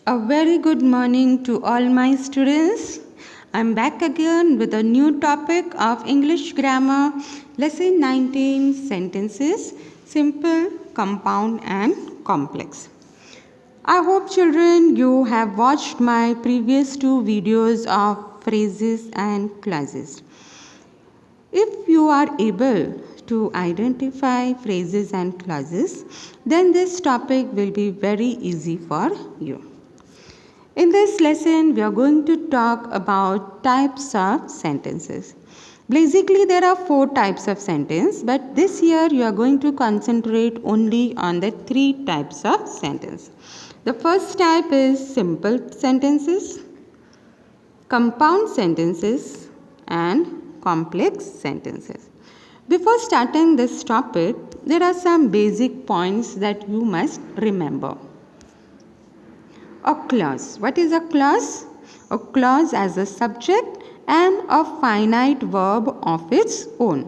A very good morning to all my students. I'm back again with a new topic of English grammar, lesson 19, sentences, simple, compound and complex. I hope children you have watched my previous two videos of phrases and clauses. If you are able to identify phrases and clauses, then this topic will be very easy for you. In this lesson, we are going to talk about types of sentences. Basically, there are 4 types of sentence, but this year you are going to concentrate only on the 3 types of sentence. The first type is simple sentences, compound sentences, and complex sentences. Before starting this topic, there are some basic points that you must remember. A clause. What is a clause? A clause as a subject and a finite verb of its own.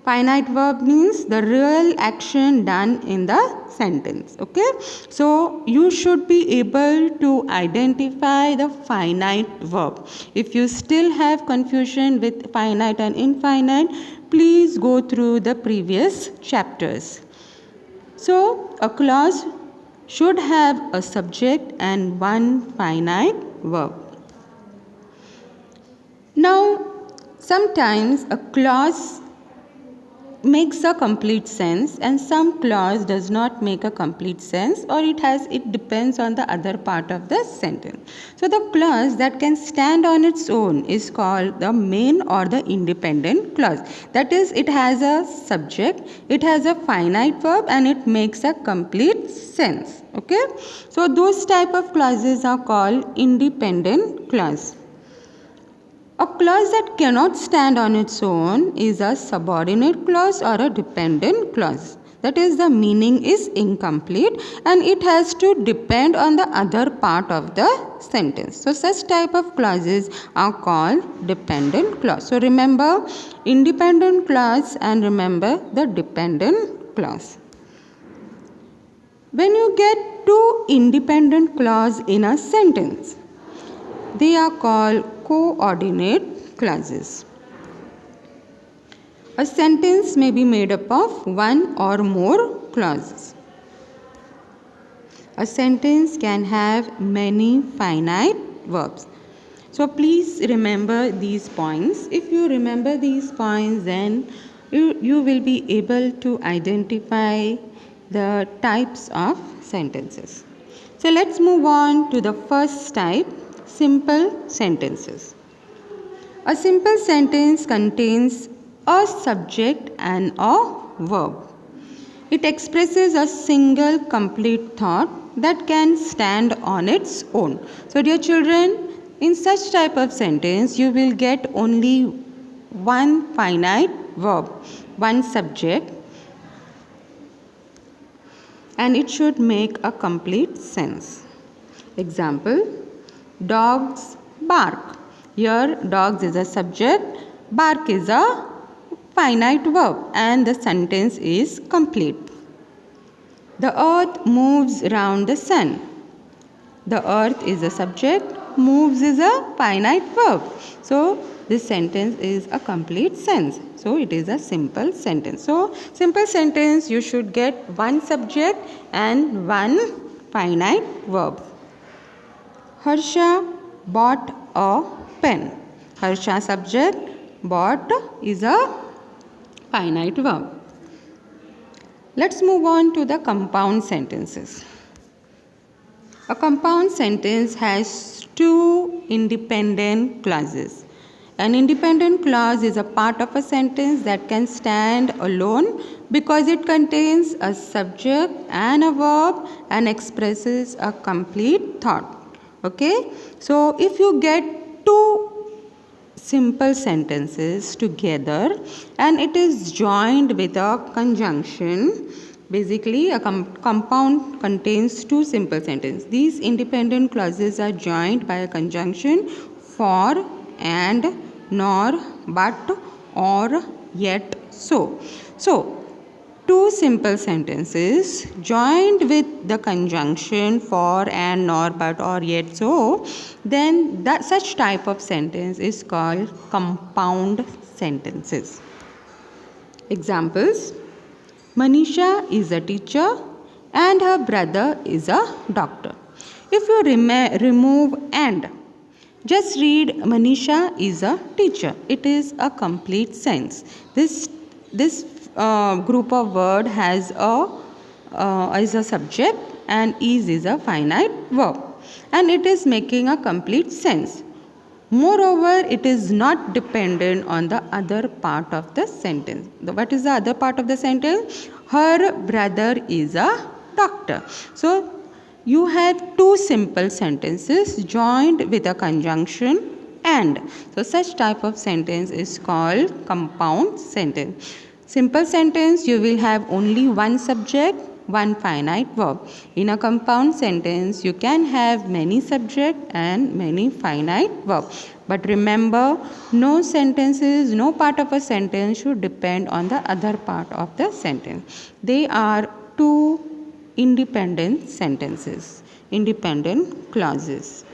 Finite verb means the real action done in the sentence. Okay. So you should be able to identify the finite verb. If you still have confusion with finite and infinite, please go through the previous chapters. So a clause should have a subject and one finite verb. Now, sometimes a clause makes a complete sense and some clause does not make a complete sense, or it depends on the other part of the sentence. So the clause that can stand on its own is called the main or the independent clause. That is, it has a subject, it has a finite verb and it makes a complete sense. Okay, so those type of clauses are called independent clause. A clause that cannot stand on its own is a subordinate clause or a dependent clause. That is, the meaning is incomplete and it has to depend on the other part of the sentence. So such type of clauses are called dependent clause. So remember independent clause and remember the dependent clause. When you get two independent clause in a sentence, they are called coordinate clauses. A sentence may be made up of one or more clauses. A sentence can have many finite verbs. So please remember these points. If you remember these points, then you will be able to identify the types of sentences. So let's move on to the first type, simple sentences. A simple sentence contains a subject and a verb. It expresses a single complete thought that can stand on its own. So dear children, in such type of sentence, you will get only one finite verb, one subject, and it should make a complete sense. Example, dogs bark. Here dogs is a subject, bark is a finite verb and the sentence is complete. The earth moves round the sun. The earth is a subject, moves is a finite verb. So this sentence is a complete sense. So it is a simple sentence. So simple sentence you should get one subject and one finite verb. Harsha bought a pen. Harsha subject, bought is a finite verb. Let's move on to the compound sentences. A compound sentence has two independent clauses. An independent clause is a part of a sentence that can stand alone because it contains a subject and a verb and expresses a complete thought. Okay, so if you get two simple sentences together and it is joined with a conjunction, basically a compound contains two simple sentences. These independent clauses are joined by a conjunction for, and, nor, but, or, yet, so. So two simple sentences joined with the conjunction for, and, nor, but, or, yet, so, then such type of sentence is called compound sentences. Examples: Manisha is a teacher and her brother is a doctor. If you remove and, just read Manisha is a teacher. It is a complete sense. This group of word has is a subject and is a finite verb, and it is making a complete sense. Moreover, it is not dependent on the other part of the sentence. What is the other part of the sentence? Her brother is a doctor. So, you have two simple sentences joined with a conjunction and. So, such type of sentence is called compound sentence. Simple sentence, you will have only one subject, one finite verb. In a compound sentence, you can have many subject and many finite verb. But remember, no part of a sentence should depend on the other part of the sentence. They are two independent sentences, independent clauses.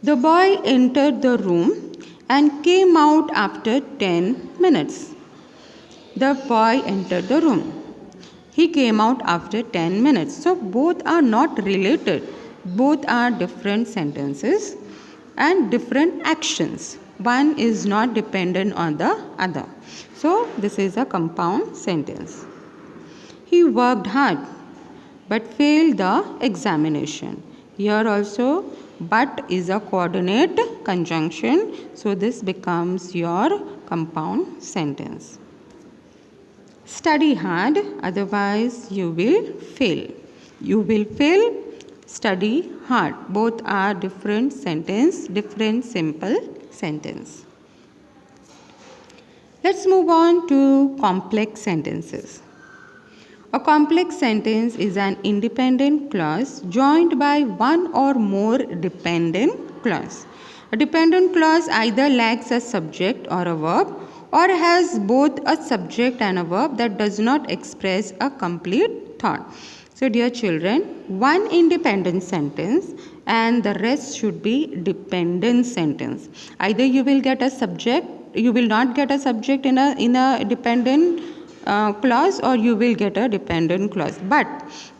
The boy entered the room and came out after 10 minutes. The boy entered the room. He came out after 10 minutes. So both are not related. Both are different sentences and different actions. One is not dependent on the other. So this is a compound sentence. He worked hard but failed the examination. Here also but is a coordinate conjunction. So this becomes your compound sentence. Study hard, otherwise you will fail. You will fail, study hard. Both are different sentence, different simple sentence. Let's move on to complex sentences. A complex sentence is an independent clause joined by one or more dependent clause. A dependent clause either lacks a subject or a verb, or has both a subject and a verb that does not express a complete thought. So dear children, one independent sentence and the rest should be dependent sentence. Either you will get a subject, you will not get a subject in a dependent clause, or you will get a dependent clause. But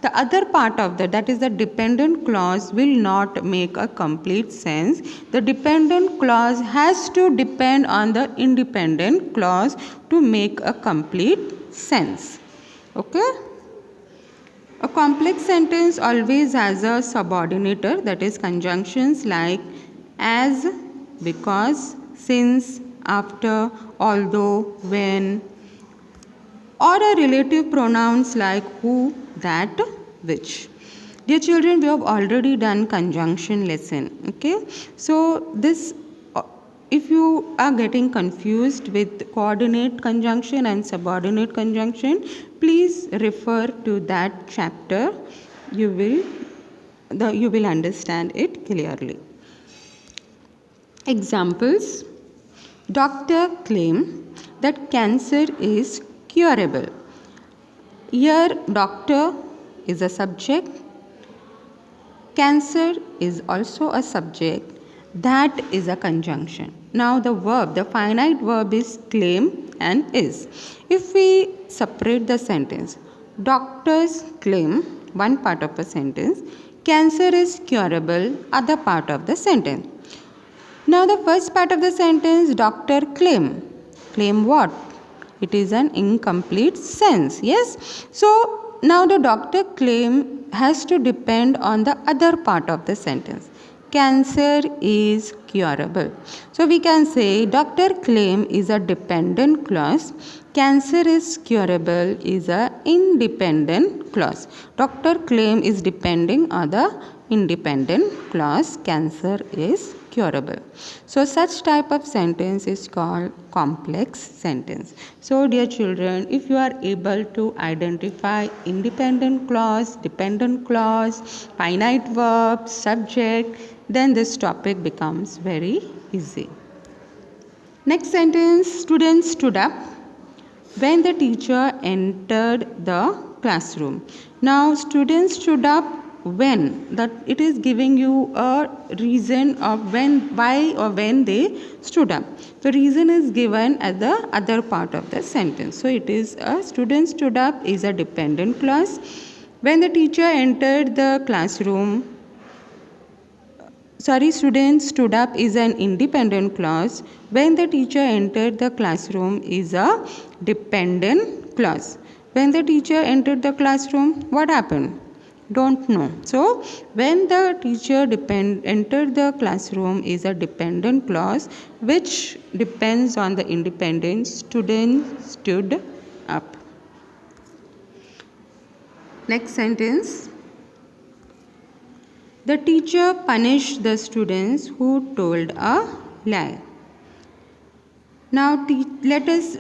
the other part of that is the dependent clause, will not make a complete sense. The dependent clause has to depend on the independent clause to make a complete sense. Okay? A complex sentence always has a subordinator, that is conjunctions like as, because, since, after, although, when, or a relative pronouns like who, that, which. Dear children, we have already done conjunction lesson. Okay, so this, if you are getting confused with coordinate conjunction and subordinate conjunction, please refer to that chapter. You will understand it clearly. Examples: doctor claim that cancer is curable. Here doctor is a subject, cancer is also a subject, that is a conjunction. Now the verb, the finite verb is claim and is. If we separate the sentence, doctors claim, one part of a sentence, cancer is curable, other part of the sentence. Now the first part of the sentence, doctor claim. Claim what? It is an incomplete sense. Yes. So now the doctor claim has to depend on the other part of the sentence. Cancer is curable. So we can say doctor claim is a dependent clause. Cancer is curable is a independent clause. Doctor claim is depending on the independent clause. Cancer is curable. So such type of sentence is called complex sentence. So dear children, if you are able to identify independent clause, dependent clause, finite verb, subject, then this topic becomes very easy. Next sentence, student stood up, when the teacher entered the classroom. Now students stood up when, that it is giving you a reason of when, why or when they stood up. The reason is given at the other part of the sentence. So it is a student stood up is a dependent clause. When the teacher entered the classroom, students stood up is an independent clause. When the teacher entered the classroom is a dependent clause. When the teacher entered the classroom, what happened? Don't know. So, when the teacher entered the classroom is a dependent clause which depends on the independent. Student stood up. Next sentence. The teacher punished the students who told a lie. Now let us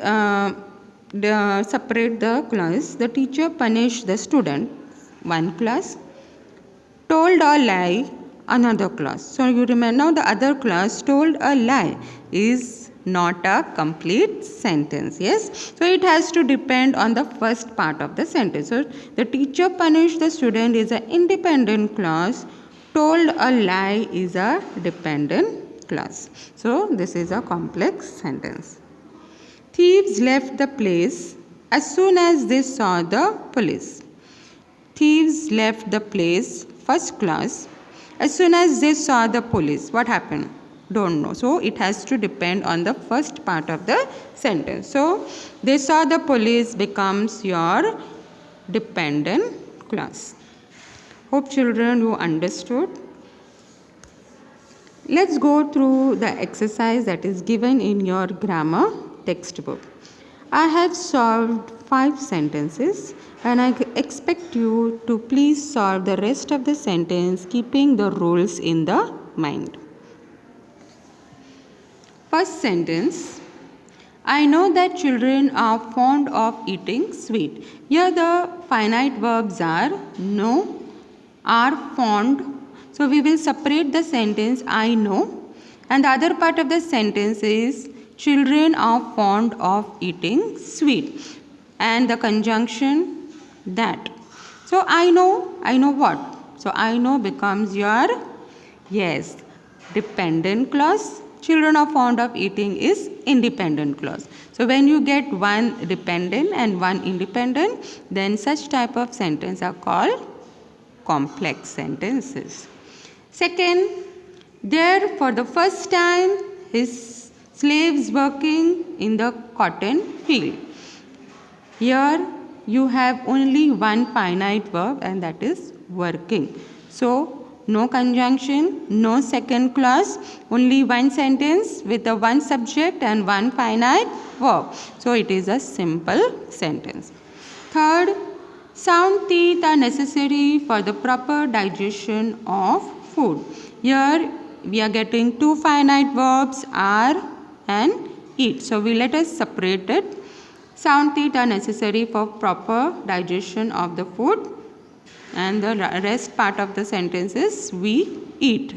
separate the clause. The teacher punished the student, one clause. Told a lie, another clause. So you remember now the other clause, told a lie, is not a complete sentence. Yes. So it has to depend on the first part of the sentence. So the teacher punished the student is an independent clause. Told a lie is a dependent clause. So this is a complex sentence. Thieves left the place as soon as they saw the police. Thieves left the place, first clause, as soon as they saw the police. What happened? Don't know. So it has to depend on the first part of the sentence. So they saw the police becomes your dependent clause. Hope children you understood. Let's go through the exercise that is given in your grammar textbook. I have solved 5 sentences and I expect you to please solve the rest of the sentence keeping the rules in the mind. First sentence. I know that children are fond of eating sweet. Here the finite verbs are know, are fond. So we will separate the sentence I know and the other part of the sentence is children are fond of eating sweet and the conjunction that. So I know what? So I know becomes your yes dependent clause. Children are fond of eating is independent clause. So when you get one dependent and one independent, then such type of sentence are called complex sentences. Second, there for the first time his slaves working in the cotton field. Here you have only one finite verb and that is working. So no conjunction, no second clause, only one sentence with a one subject and one finite verb. So it is a simple sentence. Third, sound teeth are necessary for the proper digestion of food. Here we are getting two finite verbs are and eat. So we let us separate it. Sound teeth are necessary for proper digestion of the food. And the rest part of the sentence is we eat.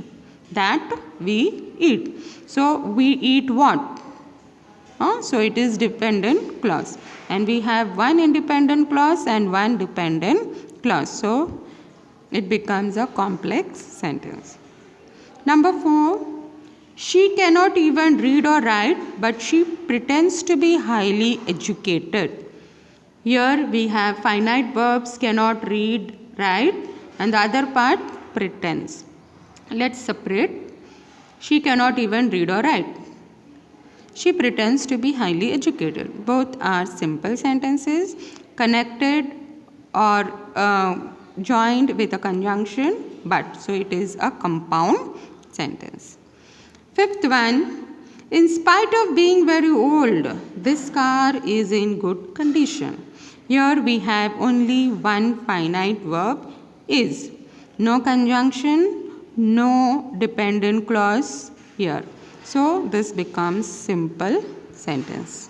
That we eat. So we eat what? So it is dependent clause. And we have one independent clause and one dependent clause. So it becomes a complex sentence. Number 4. She cannot even read or write, but she pretends to be highly educated. Here we have finite verbs cannot read, write, and the other part pretends. Let's separate. She cannot even read or write. She pretends to be highly educated. Both are simple sentences connected or joined with a conjunction but. So it is a compound sentence. Fifth one. In spite of being very old, this car is in good condition. Here we have only one finite verb is. No conjunction, no dependent clause here. So this becomes simple sentence.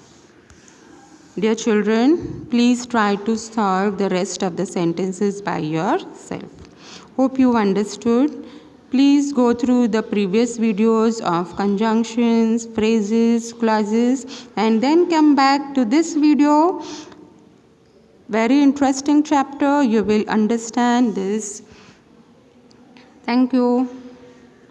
Dear children, please try to solve the rest of the sentences by yourself. Hope you understood. Please go through the previous videos of conjunctions, phrases, clauses, and then come back to this video. Very interesting chapter. You will understand this. Thank you.